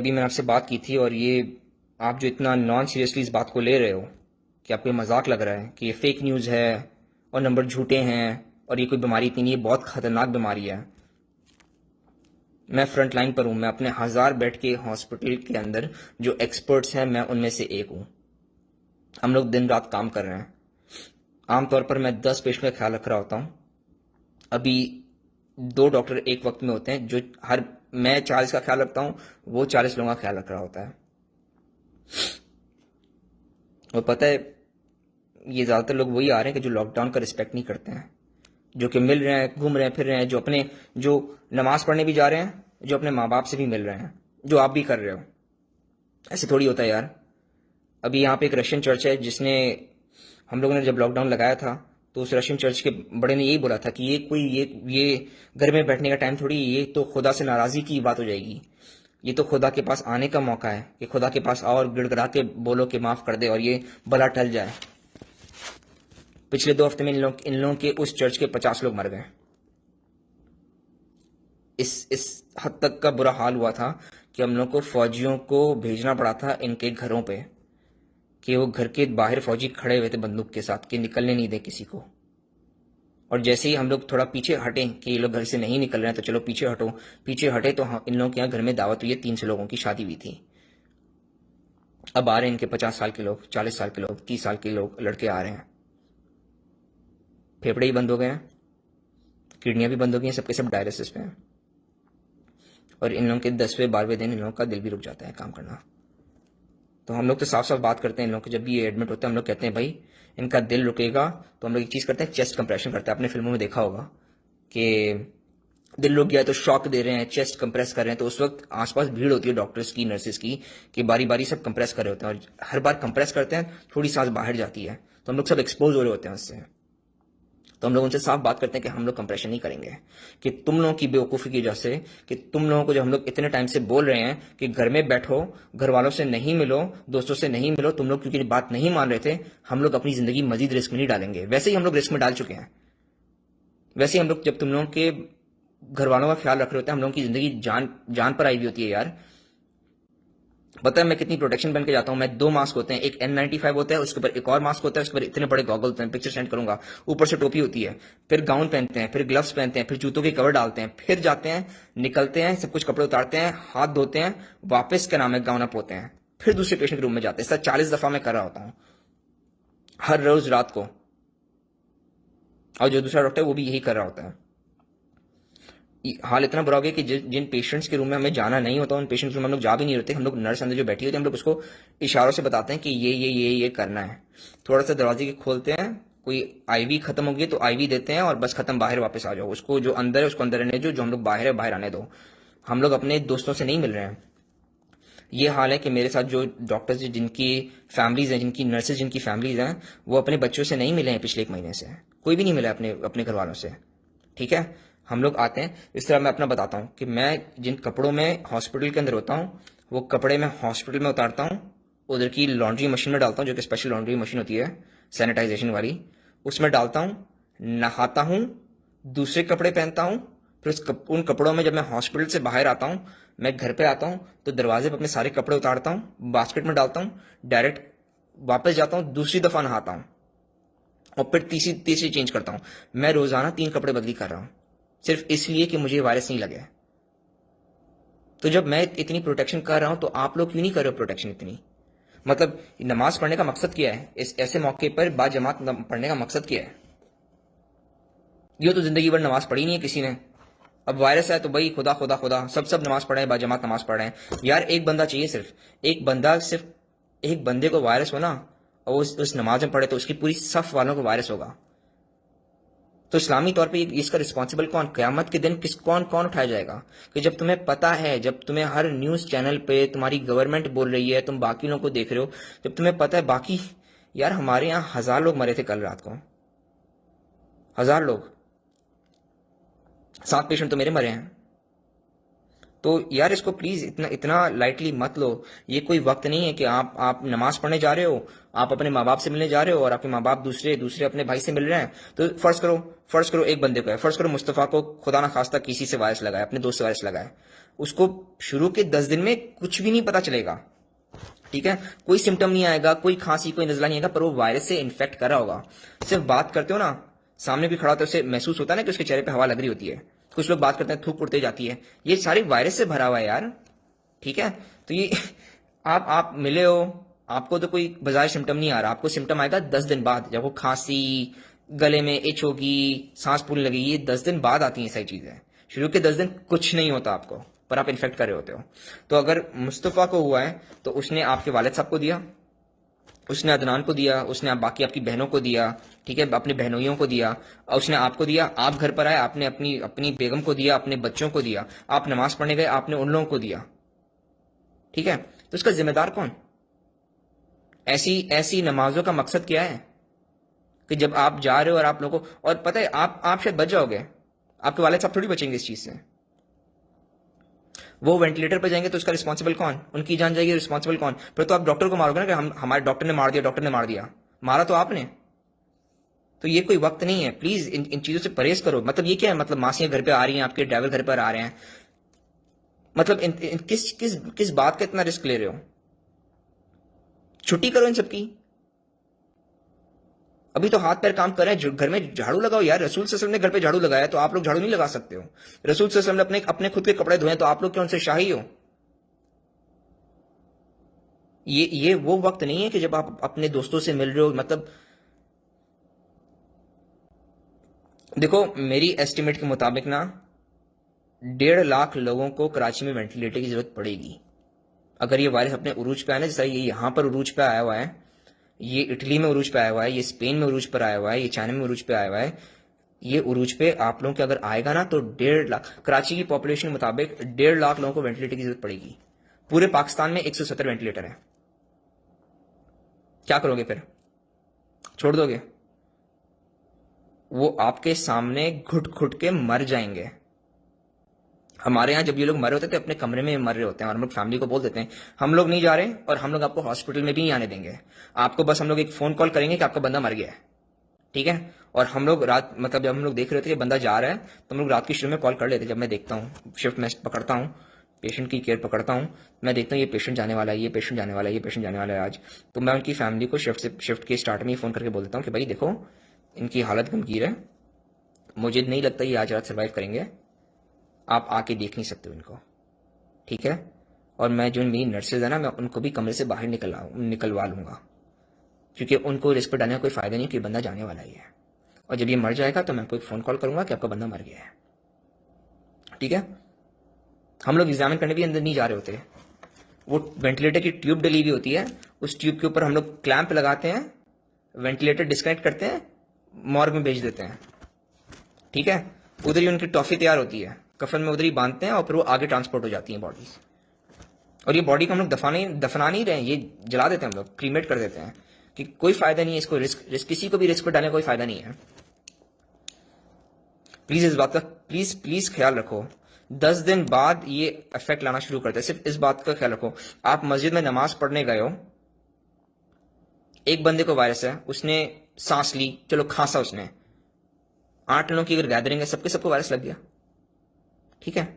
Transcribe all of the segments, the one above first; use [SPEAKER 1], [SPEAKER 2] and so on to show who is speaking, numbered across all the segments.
[SPEAKER 1] अभी मैंने आपसे बात की थी और ये आप जो इतना नॉन सीरियसली इस बात को ले रहे हो कि आपको ये मजाक लग रहा है कि ये फेक न्यूज़ है और नंबर झूठे हैं और ये कोई बीमारी इतनी नहीं है, बहुत खतरनाक बीमारी है। मैं फ्रंट लाइन पर हूँ, मैं अपने 1000 बेड के हॉस्पिटल के अंदर जो एक्सपर्ट्स हैं मैं उनमें से एक हूँ। हम लोग दिन रात काम कर रहे हैं। आमतौर पर मैं 10 पेशेंट का ख्याल रख रहा होता हूँ। अभी 2 डॉक्टर एक वक्त में होते हैं जो हर मैं 40 का ख्याल रखता हूँ, वो 40 लोगों का ख्याल रख रहा होता है। और पता है ये ज़्यादातर लोग वही आ रहे हैं कि जो लॉकडाउन का रिस्पेक्ट नहीं करते हैं, जो कि मिल रहे हैं, घूम रहे हैं, फिर रहे हैं, जो नमाज पढ़ने भी जा रहे हैं, जो अपने माँ बाप से भी मिल रहे हैं, जो आप भी कर रहे हो। ऐसे थोड़ी होता है यार। अभी यहाँ पे एक रशियन चर्च है जिसने, हम लोगों ने जब लॉकडाउन लगाया था तो उस रशियन चर्च के बड़े ने यही बोला था कि ये घर में बैठने का टाइम थोड़ी, ये तो खुदा से नाराजगी की बात हो जाएगी। ये तो खुदा के पास आने का मौका है कि खुदा के पास आओ और गिड़गिड़ा के बोलो कि माफ कर दे और ये भला टल जाए। पिछले 2 हफ्ते में इन लोगों के उस चर्च के 50 लोग मर गए। इस हद तक का बुरा हाल हुआ था कि हम लोग को फौजियों को भेजना पड़ा था इनके घरों पे, कि वो घर के बाहर फौजी खड़े हुए थे बंदूक के साथ कि निकलने नहीं दे किसी को। और जैसे ही हम लोग थोड़ा पीछे हटे कि ये लोग घर से नहीं निकल रहे हैं तो चलो पीछे हटो, पीछे हटे तो इन लोगों के यहाँ घर में दावत हुई है, 300 लोगों की शादी हुई थी। अब आ रहे हैं इनके 50 साल के लोग, 40 साल के लोग, 30 साल के लोग, लड़के आ रहे हैं। फेफड़े ही बंद हो गए हैं, किडनियां भी बंद हो गई हैं, सबके सब डायलिसिस पे हैं। और इन लोगों के 10वें 12वें दिन इन लोगों का दिल भी रुक जाता है काम करना। तो हम लोग तो साफ साफ बात करते हैं इन लोगों के, जब भी ये एडमिट होते हैं हम लोग कहते हैं भाई इनका दिल रुकेगा तो हम लोग एक चीज़ करते हैं, चेस्ट कंप्रेशन करते हैं। आपने फिल्मों में देखा होगा कि दिल रुक गया तो शॉक दे रहे हैं, चेस्ट कंप्रेस कर रहे हैं, तो उस वक्त आसपास भीड़ होती है डॉक्टर्स की, नर्सेज की, कि बारी बारी सब कंप्रेस कर रहे होते हैं। और हर बार कंप्रेस करते हैं थोड़ी सांस बाहर जाती है तो हम लोग सब एक्सपोज हो रहे होते हैं उससे। तो हम लोग उनसे साफ बात करते हैं कि हम लोग कंप्रेशन नहीं करेंगे, कि तुम लोगों की बेवकूफ़ी की वजह से, कि तुम लोगों को जो हम लोग इतने टाइम से बोल रहे हैं कि घर में बैठो, घर वालों से नहीं मिलो, दोस्तों से नहीं मिलो, तुम लोग क्योंकि बात नहीं मान रहे थे, हम लोग अपनी जिंदगी मजीद रिस्क में नहीं डालेंगे। वैसे ही हम लोग रिस्क में डाल चुके हैं। वैसे ही हम लोग, जब तुम लोगों के घर वालों का ख्याल रख रहे होते हैं, हम लोगों की जिंदगी जान जान पर आई हुई होती है यार। पता है मैं कितनी प्रोटेक्शन बन के जाता हूँ। मैं 2 मास्क होते हैं, एक N95 होता है, उसके ऊपर एक और मास्क होता है, उसके ऊपर इतने बड़े गॉगल होते हैं, पिक्चर सेंड करूंगा, ऊपर से टोपी होती है, फिर गाउन पहनते हैं, फिर ग्लव्स पहनते हैं, फिर जूतों की कवर डालते हैं, फिर जाते हैं, निकलते हैं, सब कुछ कपड़े उतारते हैं, हाथ धोते हैं, वापस क्या नाम है गाउन अप होते हैं, फिर दूसरे पेशेंट के रूम में जाते हैं। सर 40 दफा मैं कर रहा होता हूँ हर रोज रात को, और जो दूसरा डॉक्टर है वो भी यही कर रहा होता है। हाल इतना बुरा हो गया कि जिन पेशेंट्स के रूम में हमें जाना नहीं होता उन पेशेंट्स के रूम में हम लोग जा भी नहीं रहते। हम लोग नर्स अंदर जो बैठी होती है हम लोग उसको इशारों से बताते हैं कि ये करना है। थोड़ा सा दरवाजे के खोलते हैं, कोई आईवी खत्म हो गई तो आईवी देते हैं और बस खत्म, बाहर वापस आ जाओ। उसको जो अंदर है उसको अंदर रहने दो, जो हम लोग बाहर है बाहर आने दो। हम लोग अपने दोस्तों से नहीं मिल रहे हैं। ये हाल है कि मेरे साथ जो डॉक्टर्स जिनकी फैमिलीज हैं, जिनकी नर्सेज जिनकी फैमिलीज हैं, वो अपने बच्चों से नहीं मिले हैं पिछले 1 महीने से। कोई भी नहीं मिला अपने अपने घर वालों से। ठीक है, हम लोग आते हैं। इस तरह मैं अपना बताता हूँ कि मैं जिन कपड़ों में हॉस्पिटल के अंदर होता हूँ वो कपड़े मैं हॉस्पिटल में उतारता हूँ, उधर की लॉन्ड्री मशीन में डालता हूँ, जो कि स्पेशल लॉन्ड्री मशीन होती है सैनिटाइजेशन वाली, उसमें डालता हूँ, नहाता हूँ, दूसरे कपड़े पहनता हूँ। फिर उन कपड़ों में जब मैं हॉस्पिटल से बाहर आता हूँ, मैं घर पे आता हूँ तो दरवाजे पर अपने सारे कपड़े उतारता हूँ, बास्केट में डालता हूँ, डायरेक्ट वापस जाता हूँ, दूसरी दफा नहाता हूँ और फिर तीसरी तीसरी चेंज करता हूँ। मैं रोजाना 3 कपड़े बदली कर रहा हूँ, सिर्फ इसलिए कि मुझे वायरस नहीं लगे। तो जब मैं इतनी प्रोटेक्शन कर रहा हूं तो आप लोग क्यों नहीं कर रहे हो प्रोटेक्शन इतनी? मतलब नमाज पढ़ने का मकसद क्या है? इस ऐसे मौके पर बाजमात पढ़ने का मकसद क्या है? ये तो जिंदगी भर नमाज पढ़ी नहीं है किसी ने। अब वायरस है तो भाई खुदा खुदा खुदा सब नमाज पढ़े हैं, बाजमात नमाज पढ़ रहे हैं। यार एक बंदा चाहिए, सिर्फ एक बंदा, सिर्फ एक बंदे को वायरस हो ना और उस नमाज में पढ़े तो उसकी पूरी सफ वालों को वायरस होगा। तो इस्लामी तौर पे इसका रिस्पॉन्सिबल कौन? क़यामत के दिन कौन कौन उठाया जाएगा? कि जब तुम्हें पता है, जब तुम्हें हर न्यूज चैनल पे तुम्हारी गवर्नमेंट बोल रही है, तुम बाकी लोगों को देख रहे हो, जब तुम्हें पता है बाकी, यार हमारे यहाँ 1000 लोग मरे थे कल रात को, 1000 लोग, 7 पेशेंट तो मेरे मरे हैं। तो यार इसको प्लीज इतना इतना लाइटली मत लो। ये कोई वक्त नहीं है कि आप नमाज पढ़ने जा रहे हो, आप अपने माँ बाप से मिलने जा रहे हो और आपके माँ बाप दूसरे दूसरे अपने भाई से मिल रहे हैं। तो फर्ज करो एक बंदे को है, फर्ज करो मुस्तफ़ा को खुदा ना खास्ता किसी से वायरस लगाए, अपने दोस्त से वायरस लगाए, उसको शुरू के 10 दिन में कुछ भी नहीं पता चलेगा, ठीक है, कोई सिम्टम नहीं आएगा, कोई खांसी कोई नजला नहीं आएगा, पर वो वायरस से इन्फेक्ट कर रहा होगा। सिर्फ बात करते हो ना, सामने भी खड़ा होता है, उसे महसूस होता है ना कि उसके चेहरे पे हवा लग रही होती है, कुछ लोग बात करते हैं थूक उड़ते जाती है, ये सारी वायरस से भरा हुआ है यार, ठीक है। तो ये आप मिले हो, आपको तो कोई बाजार सिम्टम नहीं आ रहा, आपको सिम्टम आएगा 10 दिन बाद, जब वो खांसी, गले में इच होगी, सांस फूलने लगेगी, ये 10 दिन बाद आती हैं सारी चीजें। शुरू के 10 दिन कुछ नहीं होता आपको, पर आप इन्फेक्ट कर रहे होते हो। तो अगर मुस्तफ़ा को हुआ है तो उसने आपके वालिद साहब को दिया, उसने अदनान को दिया, उसने बाकी आपकी बहनों को दिया, ठीक है, अपने बहनोइयों को दिया, और उसने आपको दिया, आप घर पर आए, आपने अपनी अपनी बेगम को दिया, अपने बच्चों को दिया, आप नमाज पढ़ने गए, आपने उन लोगों को दिया, ठीक है। तो इसका जिम्मेदार कौन? ऐसी ऐसी नमाजों का मकसद क्या है कि जब आप जा रहे हो और आप लोगों को, और पता है आप शायद बच जाओगे, आपके वालिद साहब थोड़ी बचेंगे इस चीज से। वो वेंटिलेटर पर जाएंगे तो उसका रिस्पॉन्सिबल कौन? उनकी जान जाएगी, रिस्पॉन्सिबल कौन? फिर तो आप डॉक्टर को मारोगे ना कि हम हमारे डॉक्टर ने मार दिया, डॉक्टर ने मार दिया, मारा तो आपने। तो ये कोई वक्त नहीं है, प्लीज इन चीजों से परहेज करो। मतलब ये क्या है, मतलब मासियां घर पे आ रही हैं, आपके ड्राइवर घर पर आ रहे हैं, मतलब किस किस किस बात का इतना रिस्क ले रहे हो? छुट्टी करो इन सबकी। अभी तो हाथ पैर काम कर रहे हैं, घर में झाड़ू लगाओ यार, रसूल सल्लल्लाहु अलैहि वसल्लम ने घर पे झाड़ू लगाया, तो आप लोग झाड़ू नहीं लगा सकते हो? रसूल सल्लल्लाहु अलैहि वसल्लम ने अपने अपने खुद के कपड़े धोए, तो आप लोग क्यों उनसे शाही हो? ये वो वक्त नहीं है कि जब आप अपने दोस्तों से मिल रहे हो। मतलब देखो, मेरी एस्टिमेट के मुताबिक ना 1.5 लाख लोगों को कराची में वेंटिलेटर की जरूरत पड़ेगी अगर ये वायरस अपने उरूज पे आया ना। जैसा ये यहां पर उरूज पे आया हुआ है, ये इटली में उरूज पे आया हुआ है, ये स्पेन में उरूज पर आया हुआ है, ये चाइना में उरूज पे आया हुआ है, ये उरूज पे आप लोगों के अगर आएगा ना तो 1.5 लाख, कराची की पॉपुलेशन के मुताबिक 1.5 लाख लोगों को वेंटिलेटर की जरूरत पड़ेगी। पूरे पाकिस्तान में 170 वेंटिलेटर है। क्या करोगे फिर? छोड़ दोगे? वो आपके सामने घुट घुट के मर जाएंगे। हमारे यहाँ जब ये लोग मरे होते थे अपने कमरे में मर रहे होते हैं, और हम लोग फैमिली को बोल देते हैं हम लोग नहीं जा रहे और हम लोग आपको हॉस्पिटल में भी नहीं आने देंगे, आपको बस हम लोग एक फोन कॉल करेंगे कि आपका बंदा मर गया है, ठीक है। और हम लोग रात, मतलब जब हम लोग देख रहे थे कि बंदा जा रहा है, तो हम लोग रात की शुरू में कॉल कर लेते। जब मैं देखता हूँ शिफ्ट में पकड़ता हूँ, पेशेंट की केयर पकड़ता हूँ, मैं देखता हूँ ये पेशेंट जाने वाला है, ये पेशेंट जाने वाला है, ये पेशेंट जाने वाला है आज, तो मैं उनकी फैमिली को शिफ्ट के स्टार्ट में ही फोन करके बोल देता हूँ कि भाई देखो इनकी हालत गंभीर है, मुझे नहीं लगता ये आज रात सर्वाइव करेंगे, आप आके देख नहीं सकते हो इनको, ठीक है। और मैं जो मेरी नर्सेज है ना, मैं उनको भी कमरे से बाहर निकलवा लूंगा, क्योंकि उनको रिस्क पर डालने का कोई फायदा नहीं कि बंदा जाने वाला ही है। और जब ये मर जाएगा तो मैं आपको एक फोन कॉल करूंगा कि आपका बंदा मर गया है, ठीक है। हम लोग एग्जामिन करने भी अंदर नहीं जा रहे होते, वो वेंटिलेटर की ट्यूब डली हुई होती है, उस ट्यूब के ऊपर हम लोग क्लैंप लगाते हैं, वेंटिलेटर डिस्कनेक्ट करते हैं, मॉर्ग में भेज देते हैं, ठीक है। उधर ही उनकी टॉफी तैयार होती है, कफन में उधर ही बांधते हैं और फिर वो आगे ट्रांसपोर्ट हो जाती है बॉडीज। और ये बॉडी को हम लोग दफना नहीं रहे हैं, ये जला देते हैं हम लोग, क्रीमेट कर देते हैं, कि कोई फायदा नहीं है इसको, रिस्क किसी को भी रिस्क पर डालने का कोई फायदा नहीं है। प्लीज इस बात का प्लीज प्लीज ख्याल रखो। 10 दिन बाद ये इफेक्ट लाना शुरू करता है, सिर्फ इस बात का ख्याल रखो। आप मस्जिद में नमाज पढ़ने गए हो, एक बंदे को वायरस है, उसने सांस ली, चलो खांसा उसने, 8 लोगों की अगर गैदरिंग है, सबको वायरस लग गया, ठीक है।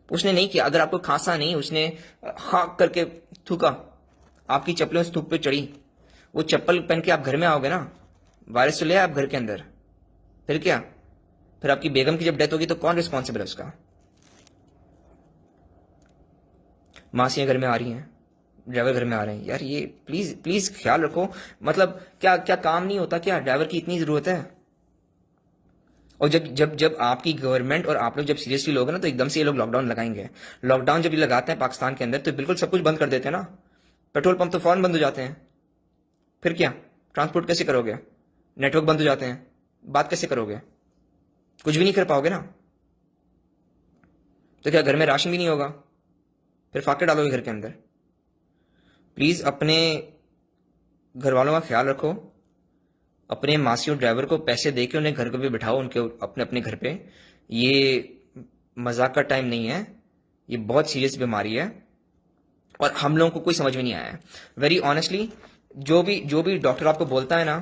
[SPEAKER 1] उसने नहीं किया, अगर आपको खांसा नहीं, उसने हाँ करके थूका, आपकी चप्पलें उस थूक पे चढ़ी, वो चप्पल पहन के आप घर में आओगे ना, वायरस तो ले आप घर के अंदर, फिर क्या? फिर आपकी बेगम की जब डेथ होगी तो कौन रिस्पॉन्सिबल है उसका? मासियां घर में आ रही हैं, ड्राइवर घर में आ रहे हैं, यार ये प्लीज प्लीज ख्याल रखो। मतलब क्या क्या काम नहीं होता क्या? ड्राइवर की इतनी जरूरत है? और जब जब जब आपकी गवर्नमेंट और आप लोग जब सीरियसली लोगे ना, तो एकदम से ये लोग लॉकडाउन लगाएंगे। लॉकडाउन जब ये लगाते हैं पाकिस्तान के अंदर, तो बिल्कुल सब कुछ बंद कर देते हैं ना, पेट्रोल पंप तो फौरन बंद हो जाते हैं, फिर क्या? ट्रांसपोर्ट कैसे करोगे? नेटवर्क बंद हो जाते हैं, बात कैसे करोगे? कुछ भी नहीं कर पाओगे ना। तो क्या घर में राशन भी नहीं होगा? फिर फाके डालोगे घर के अंदर। प्लीज अपने घर वालों का ख्याल रखो, अपने मासियों ड्राइवर को पैसे देके उन्हें घर पे बिठाओ, उनके अपने अपने घर पे। ये मजाक का टाइम नहीं है, ये बहुत सीरियस बीमारी है और हम लोगों को कोई समझ में नहीं आया है। वेरी ऑनेस्टली, जो भी डॉक्टर आपको बोलता है ना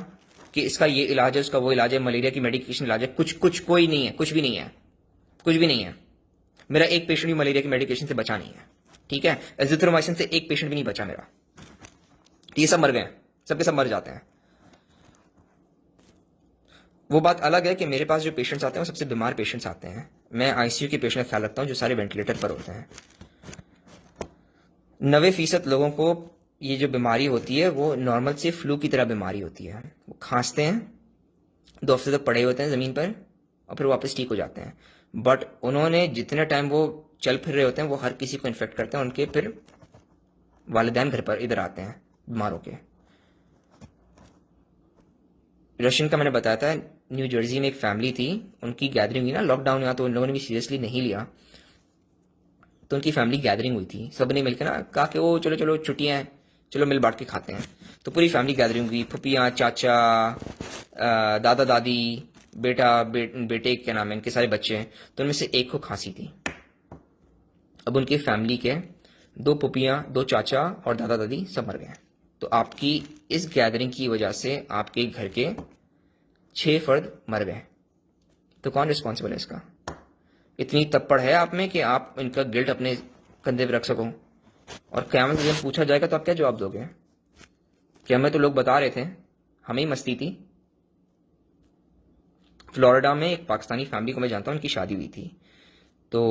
[SPEAKER 1] कि इसका ये इलाज है, उसका वो इलाज है, मलेरिया की मेडिकेशन इलाज है, कुछ कोई नहीं है, कुछ भी नहीं है, कुछ भी नहीं है। मेरा एक पेशेंट भी मलेरिया की मेडिकेशन से बचा नहीं है, ठीक है। एजिथ्रोमाइसिन से एक पेशेंट भी नहीं बचा मेरा। ये सब मर गए, सबके सब मर जाते हैं। वो बात अलग है कि मेरे पास जो पेशेंट्स आते हैं वो सबसे बीमार पेशेंट्स आते हैं। मैं आईसीयू के पेशेंट का ख्याल रखता हूँ जो सारे वेंटिलेटर पर होते हैं। 90% लोगों को ये जो बीमारी होती है वो नॉर्मल से फ्लू की तरह बीमारी होती है। वो खांसते हैं, 2 हफ्ते तक पड़े होते हैं जमीन पर और फिर वापस ठीक हो जाते हैं। बट उन्होंने जितने टाइम वो चल फिर रहे होते हैं वो हर किसी को इन्फेक्ट करते हैं। उनके फिर वालिदैन घर पर इधर आते हैं बीमारों के। रशियन का मैंने बताया था, न्यू जर्सी में एक फैमिली थी, उनकी गैदरिंग हुई ना लॉकडाउन हुआ तो उन लोगों ने भी सीरियसली नहीं लिया। तो उनकी फैमिली गैदरिंग हुई थी, सब ने मिलकर ना कहा कि ओ चलो चलो छुट्टियां हैं, चलो मिल बांट के खाते हैं। तो पूरी फैमिली गैदरिंग हुई, फुफियाँ, चाचा, दादा दादी, बेटे क्या नाम है, इनके सारे बच्चे हैं। तो उनमें से एक को खांसी थी। अब उनकी फैमिली के 2 पुपियाँ, 2 चाचा और दादा दादी सब मर गए। तो आपकी इस गैदरिंग की वजह से आपके घर के 6 फर्द मर गए। तो कौन रिस्पॉन्सिबल है इसका? इतनी तप्पड़ है आप में कि आप इनका गिल्ट अपने कंधे पे रख सको। और क़यामत में जब पूछा जाएगा तो आप क्या जवाब दोगे? क़यामत तो लोग बता रहे थे, हमें ही मस्ती थी। फ्लोरिडा में एक पाकिस्तानी फैमिली को मैं जानता हूँ, उनकी शादी हुई थी। तो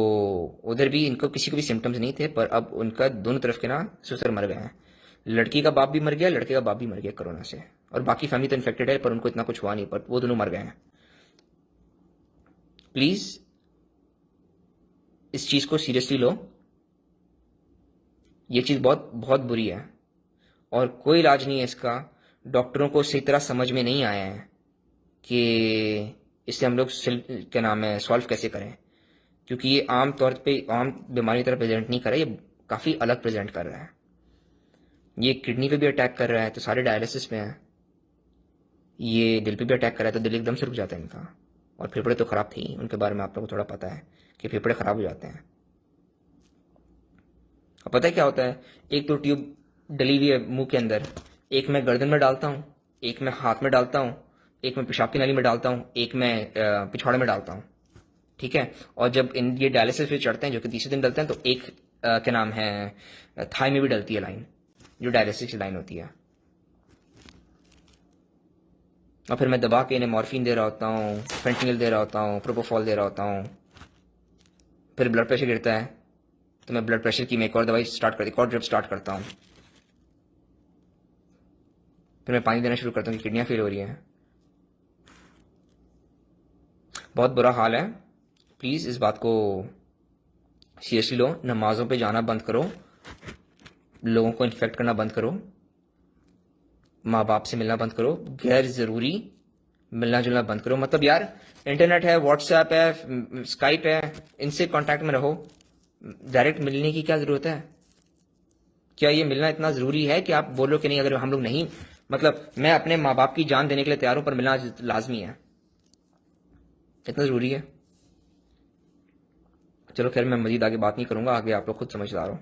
[SPEAKER 1] उधर भी इनको किसी को भी सिम्टम्स नहीं थे, पर अब उनका दोनों तरफ के ना ससुर मर गए हैं। लड़की का बाप भी मर गया, लड़के का बाप भी मर गया कोरोना से। और बाकी फैमिली तो इन्फेक्टेड है पर उनको इतना कुछ हुआ नहीं, पर वो दोनों मर गए हैं। प्लीज इस चीज को सीरियसली लो। ये चीज बहुत बहुत बुरी है और कोई इलाज नहीं है इसका। डॉक्टरों को सही तरह समझ में नहीं आया है कि इसे हम लोग क्या नाम है सॉल्व कैसे करें, क्योंकि ये आम तौर पे आम बीमारी की तरह प्रेजेंट नहीं कर रहा है, ये काफी अलग प्रेजेंट कर रहा है। ये किडनी पे भी अटैक कर रहा है तो सारे डायलिसिस में है। ये दिल पे भी अटैक कर रहा है तो दिल एकदम से रुक जाता है इनका। और फेफड़े तो खराब थे ही, उनके बारे में आप लोगों को थोड़ा पता है कि फेफड़े खराब हो जाते हैं। और पता है क्या होता है, एक तो ट्यूब डली हुई है मुंह के अंदर, एक मैं गर्दन में डालता हूँ, एक मैं हाथ में डालता हूँ, एक मैं पेशाब की नाली में डालता हूँ, एक मैं पिछवाड़े में डालता हूँ, ठीक है। और जब इन ये डायलिसिस पे चढ़ते हैं जो कि तीसरे दिन डलते हैं तो एक क्या नाम है थाई में भी डलती है लाइन, जो डायलिसिस की लाइन होती है। और फिर मैं दबा के इन्हें मॉर्फिन दे रहा होता हूँ, फेंटनिल दे रहा होता हूँ, प्रोपोफॉल दे रहा होता हूँ। फिर ब्लड प्रेशर गिरता है तो मैं ब्लड प्रेशर की मैं एक और दवाई एक और ड्रिप स्टार्ट करता हूँ। फिर मैं पानी देना शुरू करता हूँ कि किडनियाँ फेल हो रही हैं। बहुत बुरा हाल है। प्लीज़ इस बात को सीरियसली लो। नमाजों पे जाना बंद करो, लोगों को इन्फेक्ट करना बंद करो, माँ बाप से मिलना बंद करो, गैर ज़रूरी मिलना जुलना बंद करो। मतलब यार इंटरनेट है, व्हाट्सएप है, स्काइप है, इनसे कांटेक्ट में रहो। डायरेक्ट मिलने की क्या ज़रूरत है? क्या ये मिलना इतना ज़रूरी है कि आप बोलो कि नहीं, अगर हम लोग नहीं, मतलब मैं अपने माँ बाप की जान देने के लिए तैयार हूं पर मिलना लाजमी है, इतना ज़रूरी है? चलो खैर, मैं मजीद आगे बात नहीं करूंगा, आगे आप लोग खुद समझदार हो।